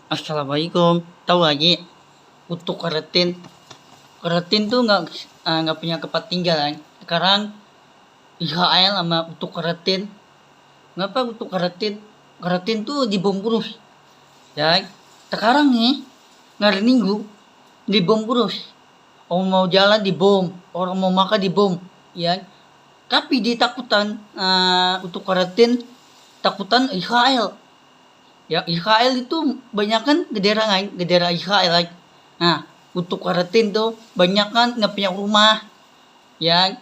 Assalamualaikum. Tahu lagi untuk keratin. Keratin tuh nggak punya ketinggalan. Sekarang IHL sama untuk keratin. Ngapa untuk keratin? Keratin tuh dibom terus. Ya, sekarang nih hari Minggu dibom terus. Orang mau jalan dibom, orang mau makan dibom. Ya, tapi ditakutan untuk keratin takutan Israel. Ya Israel itu banyak kan gedera Israel like. Nah untuk karatin tuh banyak kan nggak punya rumah ya,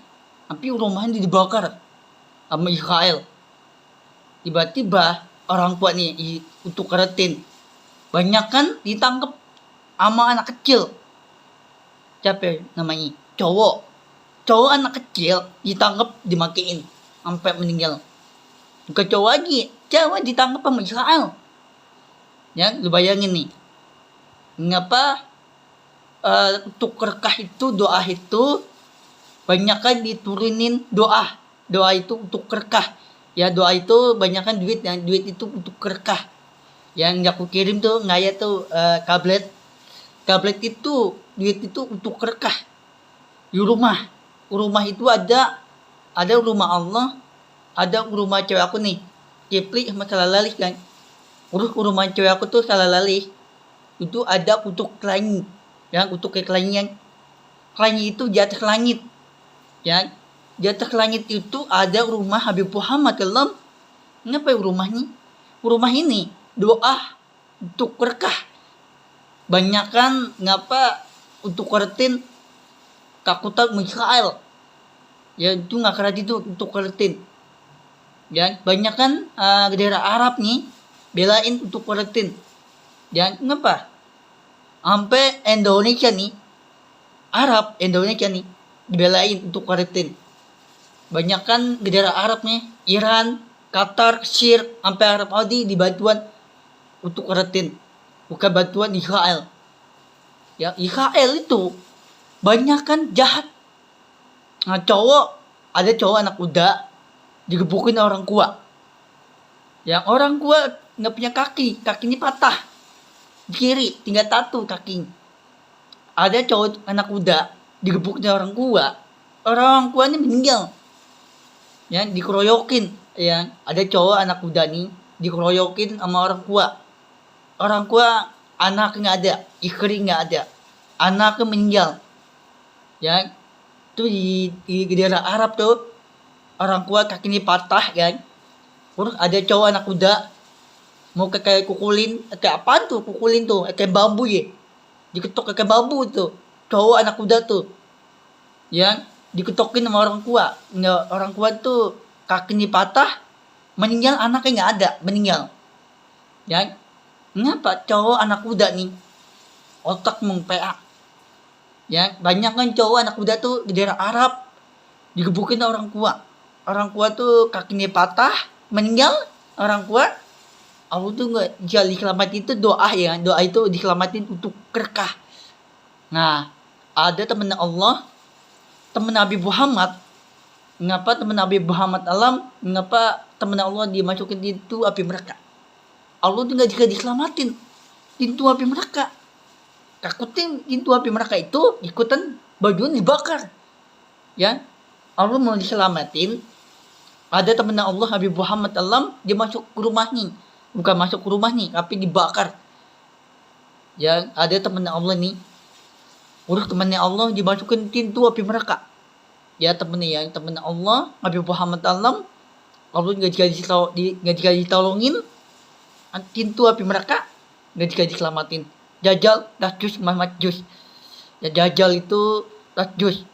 tapi rumahnya dibakar sama Israel. Tiba-tiba orang tua nih untuk karatin banyak kan ditangkap sama anak kecil. Siapa namanya? Cowok anak kecil ditangkap dimatiin sampai meninggal. Bukan cowok lagi, cewek ditangkap sama Israel. Ya, lu bayangin nih. Mengapa untuk berkah itu doa itu banyak kan diturunin doa. Doa itu untuk berkah. Ya doa itu banyak kan duit, yang duit itu untuk berkah. Yang aku kirim tuh ngaya tuh tablet. Tablet itu duit itu untuk berkah. Di rumah itu ada rumah Allah, ada rumah cewek aku nih. Kipli sama Salalali kan. Urus rumah cewek aku tuh Salalali. Itu ada untuk langit. Ya, untuk kelangian. Langit itu di atas langit. Ya, di atas langit itu ada rumah Habib Muhammad dalam. Ngapa rumahnya? Rumah ini doa untuk berkah. Banyak kan ngapa untuk kertin takutan Israel. Ya itu nggak keren itu untuk kertin. Ya banyak kan daerah Arab nih belain untuk kertin. Ya ngapa? Sampai Indonesia nih, Indonesia nih dibelain untuk karatin. Banyak kan negara Arab nih, Iran, Qatar, Syir, sampai Arab Saudi dibantuan untuk karatin. Bukan bantuan Israel. Ya, Israel itu banyak kan jahat. Nah, ada cowok anak muda digebukin orang tua. Yang orang tua nggak punya kakinya patah. Kiri tinggal tato kaki. Ada cowok anak muda digebuknya orang tuanya meninggal. Ya dikeroyokin. Ya ada cowok anak muda nih dikeroyokin sama orang tua anak nggak ada, istri nggak ada, anaknya meninggal. Ya itu di daerah Arab tuh orang tua kakinya patah kan. Terus ada cowok anak muda mau kayak kukulin, kayak apa tuh kukulin tuh, kayak bambu ya, diketok kayak bambu tuh, cowok anak muda tuh, yang diketokin sama orang tua, nggak orang tua tuh kakinya patah, meninggal anaknya nggak ada, meninggal, ya, ngapa cowok anak muda nih, otak meng-PA, ya, banyak kan cowok anak muda tuh di daerah Arab, digebukin orang tua tuh kakinya patah, meninggal, orang tua Allah tuh nggak jali selamatin itu doa ya, doa itu diselamatin untuk berkah. Nah ada temen Allah, temen Nabi Muhammad, ngapa temen Nabi Muhammad alam, ngapa temen Allah dimasukin itu api neraka. Allah tuh nggak juga diselamatin pintu api neraka. Takutin pintu api neraka itu ikutan bajuan dibakar. Ya Allah mau diselamatin. Ada temen Allah Habib Muhammad alam, dia masuk ke rumahnya. Bukan masuk ke rumah nih, tapi dibakar. Ya, ada temannya Allah nih. Urus temannya Allah dimasukin pintu api neraka. Ya temannya Allah, Nabi Muhammad Allah nggak dikasih tolongin, pintu api neraka nggak dikasih selamatin. Jajal, dasjus, Muhammad jus. Ya jajal itu dasjus.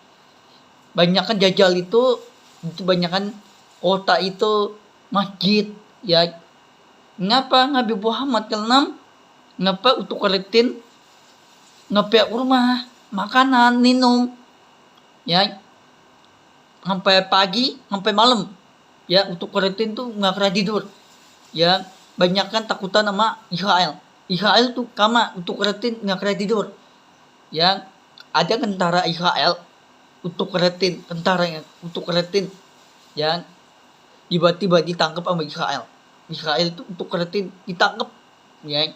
Banyak kan jajal itu banyak kan kota itu masjid ya. Ngapa Nabi Muhammad ke-6 ngapa untuk kualitin ngapa rumah makanan minum ya sampai pagi sampai malam ya untuk kualitin tuh nggak pernah tidur ya. Banyak kan takutan sama Israel tuh kama untuk kualitin nggak pernah tidur ya. Ada tentara Israel untuk kualitin ya tiba-tiba ditangkap sama Israel itu untuk keratin ditangkap ya.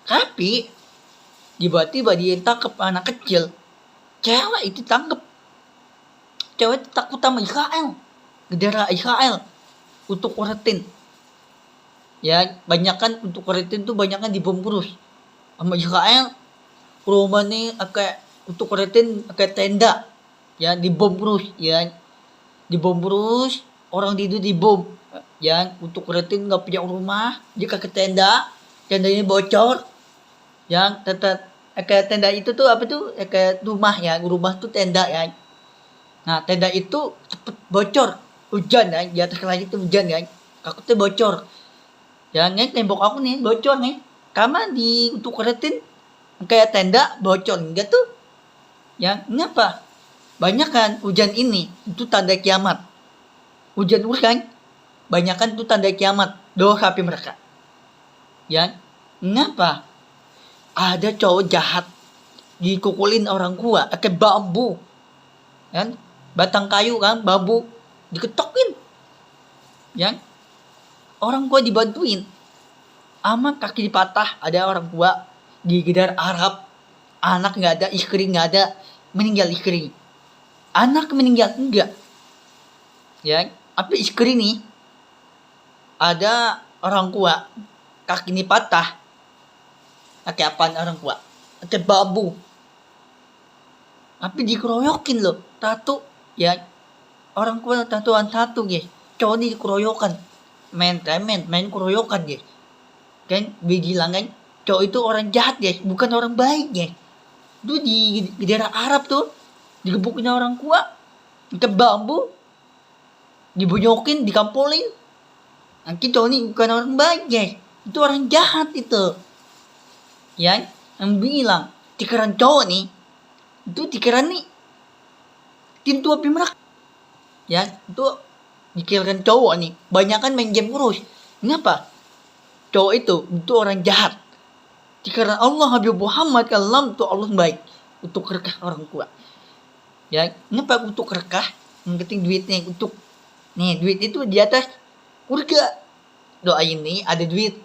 Tapi tiba-tiba dia tangkap anak kecil, cewek itu tangkap, cewek itu takut sama Israel, negara Israel, untuk Palestina. Ya, banyakan untuk Palestina tuh banyakan dibom terus sama Israel. Rumah nih kayak untuk Palestina kayak tenda, ya dibom terus, ya dibom terus, orang tidur dibom. Ya, untuk Palestina nggak punya rumah, dia ke tenda, tendanya bocor. Yang tetap kayak tenda itu tuh apa tuh, kayak rumah ya, rumah tuh tenda ya. Nah, tenda itu cepet bocor, hujan ya, di atas langit itu hujan ya, takutnya bocor. Ya, nih tembok aku nih bocor nih, karena di untuk keretin kayak tenda bocor enggak tuh. Ya, ngapa? Banyak kan hujan ini itu tanda kiamat. Hujan kan, banyak kan itu tanda kiamat. Doa HP mereka. Ya, ngapa? Ada cowok jahat dikukulin orang tua pakai bambu, kan? Batang kayu kan, bambu diketokin, ya. Orang tua dibantuin, ama kaki dipatah, ada orang tua digedar Arab, anak nggak ada, istri nggak ada, meninggal istri, anak meninggal enggak, ya. Tapi istri nih, ada orang tua kaki ini patah, pakai apaan orang tua? Pakai bambu. Tapi dikeroyokin loh, tato, ya. Orang tua tatoan tato guys, cowok ini dikeroyokan, main keroyokan guys. Kan bilang kan, cowok itu orang jahat guys, bukan orang baik guys. Itu di daerah Arab tuh, digebukin orang tua, ke bambu, dibunyokin, dikampolin. Nanti cowok ini bukan orang baik guys, itu orang jahat itu. Ya, yang bilang tikaran cowok nih, itu tikaran nih tim tua pimrak. Ya, itu dikirakan cowok nih, banyakan main game terus. Kenapa? Cowok itu orang jahat. Dikira Allah Habib Muhammad kalam tuh Allah baik untuk rekah orang tua. Ya, kenapa untuk rekah? Yang penting duitnya untuk nih, duit itu di atas surga. Doa ini ada duit.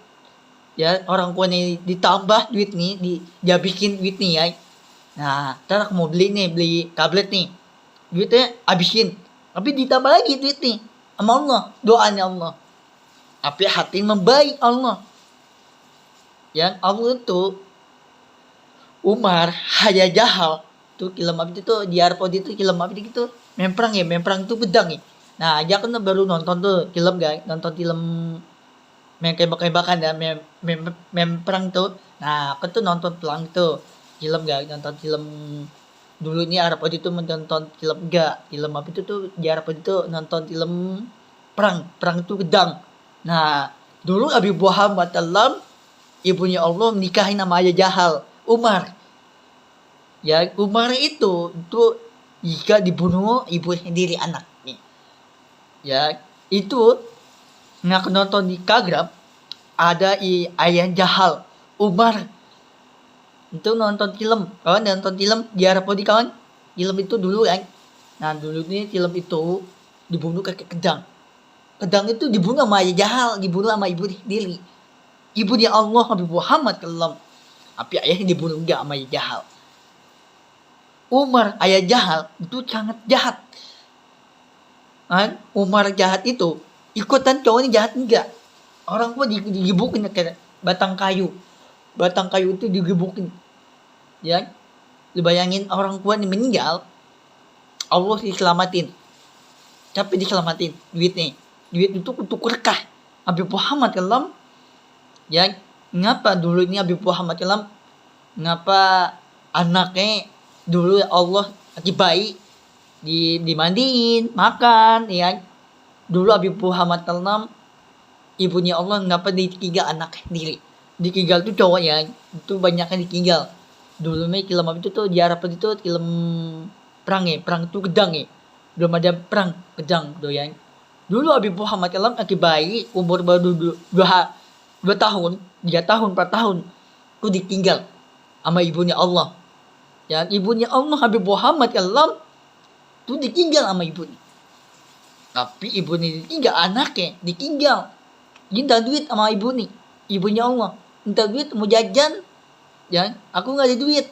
Ya, orang tua nih ditambah duit nih, dihabisin duit nih ya. Nah, ntar mau beli tablet nih, duitnya habisin. Tapi ditambah lagi duit nih sama Allah, doanya Allah. Tapi hati membaik Allah. Yang Allah tuh Umar Haya Jahal tuh film apa itu di Arpod itu film apa gitu, memperang tuh pedang ya. Nah, aja kan baru nonton tuh film guys, nonton film kebak-kebakan ya, memperang tuh. Nah, aku tuh nonton pelang tuh film guys, nonton film dulu ini Arab itu menonton film enggak, film apa itu tuh di Arab itu nonton film perang itu gedang. Nah, dulu Abi Muhammad Talam ibunya Allah menikahi nama Ayah Jahal, Umar. Ya, Umar itu jika dibunuh ibu sendiri anak nih. Ya, itu nggak nonton di Kagram ada Ayah Jahal, Umar. Itu nonton film, kawan nonton film di Arab di kawan, film itu dulu kan. Nah, dulu ini film itu dibunuh kakek kedang itu dibunuh sama Ayah Jahal, dibunuh sama ibu sendiri, ibunya Allah Habib Muhammad kalam. Tapi ayahnya dibunuh enggak sama Ayah Jahal. Umar Ayah Jahal itu sangat jahat kan. Umar jahat itu ikutan cowoknya jahat enggak, orang pun digebukin kayak batang kayu itu digebukin. Ya, lu bayangin orang tua ini meninggal, Allah diselamatin. Tapi diselamatin duit itu untuk rekah Habib Muhammad kalam. Ya, ngapa dulu ini Habib Muhammad kalam, ngapa anaknya dulu Allah lagi bayi dimandiin, makan ya. Dulu Habib Muhammad kalam ibunya Allah ngapa ditinggal anak sendiri. Ditinggal tuh cowok ya, itu banyak yang ditinggal. Dulu nih film apa itu tuh di Arab itu film perang itu gedang ya. Belum ada perang gedang doyan. Dulu Habib Muhammad kalam lagi bayi umur baru 2 tahun, 3 tahun, 4 tahun tuh ditinggal sama ibunya Allah. Ya, ibunya Allah Habib Muhammad kalam tuh ditinggal sama ibunya. Tapi ibunya ditinggal, anaknya ditinggal. Minta duit sama ibunya Allah. Minta duit mau jajan, Ya, aku nggak ada duit.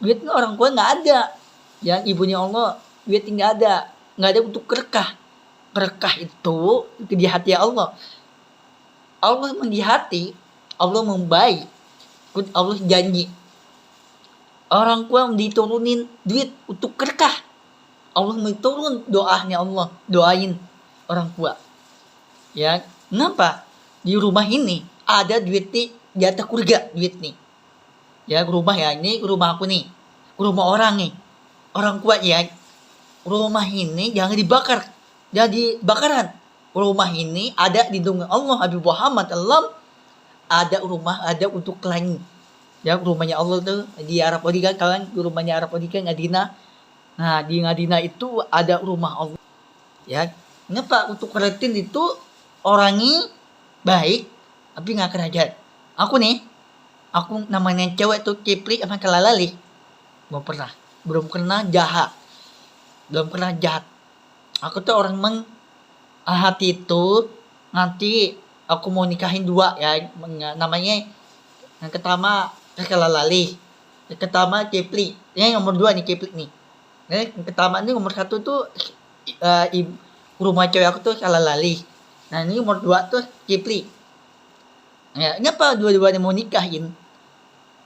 Duit orang tua nggak ada. Ya, ibunya Allah, duit nggak ada untuk berkah. Berkah itu di hati Allah. Allah di hati, Allah membaik. Allah janji. Orang tua diturunin duit untuk berkah. Allah menturun doanya Allah, doain orang tua. Ya, kenapa? Di rumah ini ada duit nih, di atas kurga duit nih. Ya, rumah ya, ini rumah aku nih. Rumah orang nih. Orang kuat ya. Rumah ini jangan dibakar. Jadi bakaran. Rumah ini ada di lindungan Allah Habib Muhammad Allah. Ada rumah ada untuk langit. Ya, rumahnya Allah tuh di Arab Saudi kan, kawan, rumahnya Arab Saudi kan Ngadina. Nah, di Ngadina itu ada rumah Allah. Ya, kenapa untuk Ratin itu orangnya baik tapi nggak kerajaan. Aku namanya cewek tuh Kipri sama Kelalali. Belum pernah jahat. Aku tuh orang hati itu nanti aku mau nikahin dua ya, namanya yang pertama Kelalali, yang pertama Kipri. Yang nomor dua nih Kipri nih. Yang pertama ini nomor satu tuh rumah cewek aku tuh Kelalali. Nah ini nomor dua tuh Kipri. Ya, kenapa dua-duanya mau nikahin?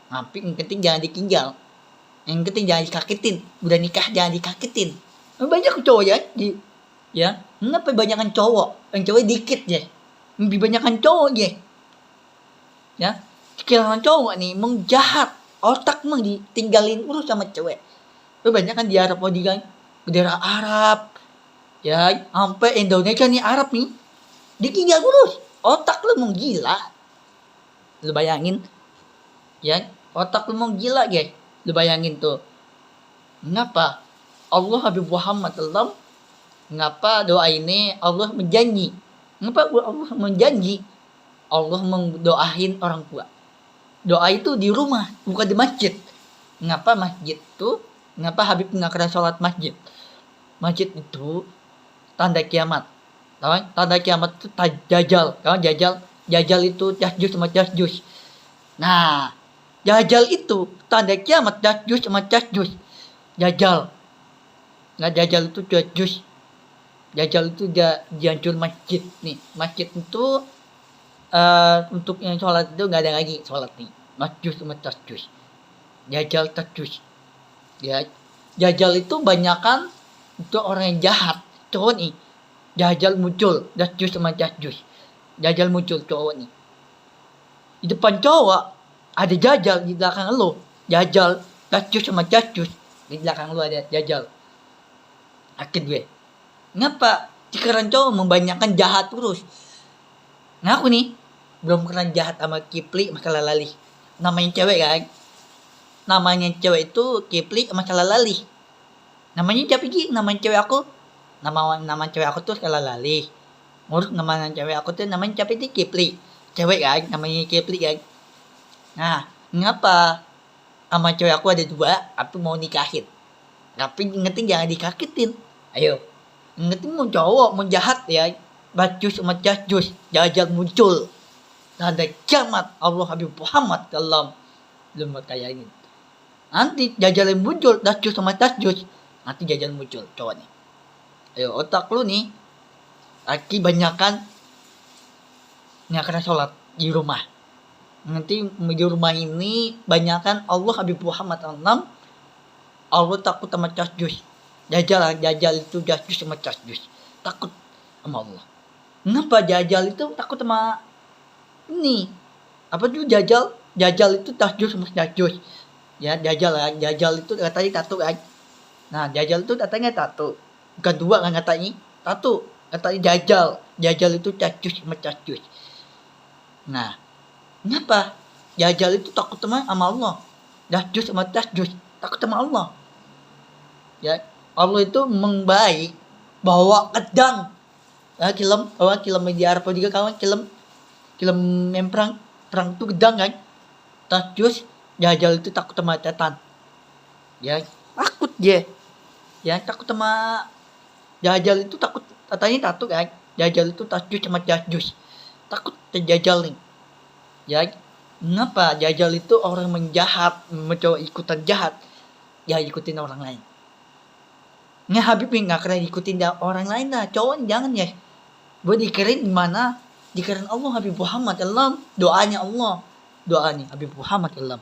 Tapi yang penting jangan ditinggal. Yang penting jangan dikagetin. Udah nikah jangan dikagetin. Banyak cowok ya. Kenapa banyakan cowok? Yang cowok dikit ya. Lebih banyakan cowok ya. Ya. Kehilangan cowok nih menjahat. Otak mah ditinggalin terus sama cewek. Banyak kan di Arab Saudi kan. Bendera Arab. Ya, sampai Indonesia nih Arab nih. Ditinggal terus. Otak lu mau gila. Lu bayangin. Ya, otak lu mau gila guys. Lu bayangin tuh. Mengapa Allah Habib Muhammad SAW, mengapa doa ini Allah menjanji? Mengapa Allah menjanji? Allah mendoain orang tua. Doa itu di rumah, bukan di masjid. Mengapa masjid itu? Mengapa Habib mengatakan sholat masjid? Masjid itu tanda kiamat. Tanda kiamat itu jajal. Kawan jajal itu jasjus sama jasjus. Nah, jajal itu tanda kiamat, jasjus sama jasjus. Jajal. Nah, jajal itu jasjus. Jajal itu dihancur masjid nih. Masjid itu untuk yang sholat itu nggak ada lagi sholat nih. Jasjus sama jasjus. Jajal jasjus. Ya, jajal itu banyakan itu orang yang jahat. Cowok nih. Jajal muncul, jasjus sama jasjus. Jajal muncul cowok nih. Di depan cowok ada jajal, di belakang lo jajal, jasjus sama jasjus. Di belakang lo ada jajal. Akhir gue. Ngapa? Sekarang cowok membanyakan jahat terus. Ngaku nih belum pernah jahat sama Kipli sama Kelalali. Namanya cewek kan. Namanya cewek itu Kipli sama Kelalali. Namanya siapa sih? Namanya cewek aku. Nama cewek aku tuh Kelalali. Menurut nama cewek aku tuh namanya siapa sih? Kipli. Cewek kan, namanya Kipli kan. Nah, ngapa sama cewek aku ada dua, aku mau nikahin. Tapi ingetin jangan dikagetin. Ayo. Ingetin mau cowok, mau jahat ya. Bacus sama jasjus, jajal muncul. Tanda kiamat Allah Habib Muhammad dalam belum kayak ini. Nanti jajal yang muncul, jasjus sama jasjus. Nanti jajal muncul cowok nih. Ayo otak lu nih. Laki banyakan nggak kena sholat di rumah. Nanti di rumah ini banyakan Allah Habib Muhammad SAW. Allah takut sama jasjus. Jajal itu jasjus sama jasjus. Takut sama Allah. Kenapa jajal itu takut sama ini? Apa tuh jajal? Jajal itu jasjus sama jasjus. Ya jajal itu katanya tato kan. Nah jajal itu katanya tato. Bukan dua kan katanya. Tato. Katanya jajal itu jasjus sama jasjus. Nah, kenapa? Jajal itu takut sama Allah. Jasjus sama jasjus takut sama Allah. Ya, Allah itu membaik bawa pedang. Bawa kilem di Arab juga kawan kilem yang perang itu gedang kan. Jasjus, jajal itu takut sama setan. Ya, takut dia. Ya, takut sama jajal itu takut. Katanya tato kan. Jajal itu jasjus sama jasjus. Takut terjajal nih. Ya. Mengapa Dajjal itu orang menjahat, mencoba ikutan jahat, ya ikutin orang lain. Nggak Habib nggak kena ikutin orang lain lah, cowok jangan ya. Buat dikirain mana? Dikirain Allah Habib Muhammad Allah, doanya Habib Muhammad Allah.